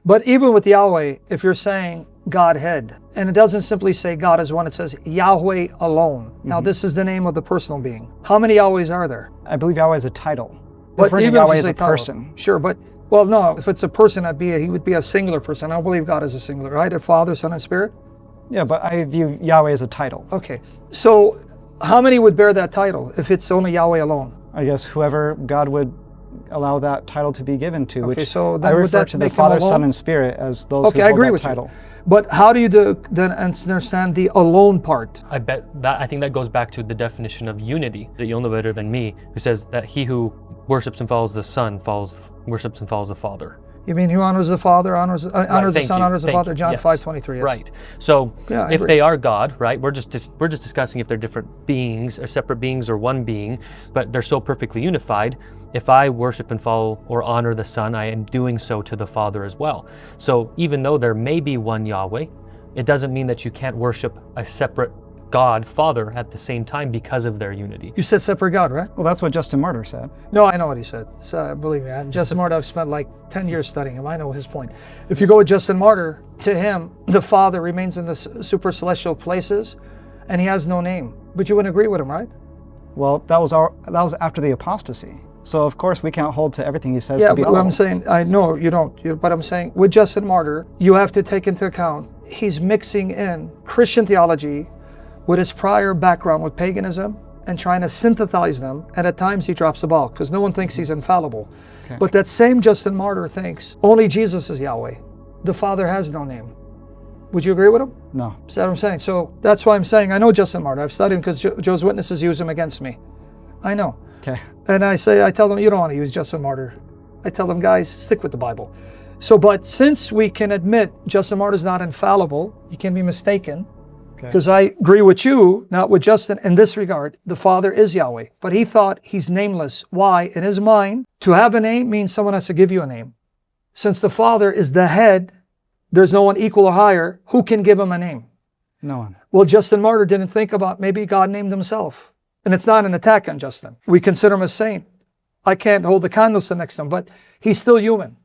But even with Yahweh, if you're saying Godhead, and it doesn't simply say God is one, it says Yahweh alone. Now this is the name of the personal being. How many Yahwehs are there? I believe Yahweh is a title. But Referring to even if Yahweh you as say a title, person. Sure, but, well, no, if it's a person, he would be a singular person. I don't believe God is a singular, right? A Father, Son, and Spirit? Yeah, but I view Yahweh as a title. Okay, so how many would bear that title if it's only Yahweh alone? I guess whoever God would allow that title to be given to, Okay, which so I then would refer that to the make him Father, alone? Son, and Spirit as those Okay, who I hold agree that with title. you. But how do you then understand the alone part? I think that goes back to the definition of unity that you'll know better than me, who says that he who worships and follows the Son worships and follows the Father. You mean who honors the Father, honors the Son, honors the Father? John Yes. 5:23. Yes. Right. So Yeah, I if agree. they are God, right? We're just discussing if they're different beings or separate beings or one being, but they're so perfectly unified. If I worship and follow or honor the Son, I am doing so to the Father as well. So even though there may be one Yahweh, it doesn't mean that you can't worship a separate God, Father, at the same time because of their unity. You said separate God, right? Well, that's what Justin Martyr said. No, I know what he said. Believe me, Justin Martyr, I've spent like 10 years studying him. I know his point. If you go with Justin Martyr, to him, the Father remains in the super celestial places, and he has no name. But you wouldn't agree with him, right? Well, that was after the apostasy. So of course we can't hold to everything he says Yeah, to be but all. I'm saying, I know you don't, but I'm saying with Justin Martyr, you have to take into account, he's mixing in Christian theology with his prior background with paganism and trying to synthesize them, and at times he drops the ball because no one thinks he's infallible. Okay. But that same Justin Martyr thinks only Jesus is Yahweh. The Father has no name. Would you agree with him? No. Is that what I'm saying? So that's why I'm saying I know Justin Martyr. I've studied him because Joe's Witnesses use him against me. I know. Okay. And I tell them, you don't want to use Justin Martyr. I tell them, guys, stick with the Bible. So, but since we can admit Justin Martyr's not infallible, you can be mistaken, because I agree with you, not with Justin, in this regard, the Father is Yahweh. But he thought he's nameless. Why? In his mind, to have a name means someone has to give you a name. Since the Father is the head, there's no one equal or higher. Who can give him a name? No one. Well, Justin Martyr didn't think about maybe God named himself. And it's not an attack on Justin. We consider him a saint. I can't hold the candlestick next to him, but he's still human.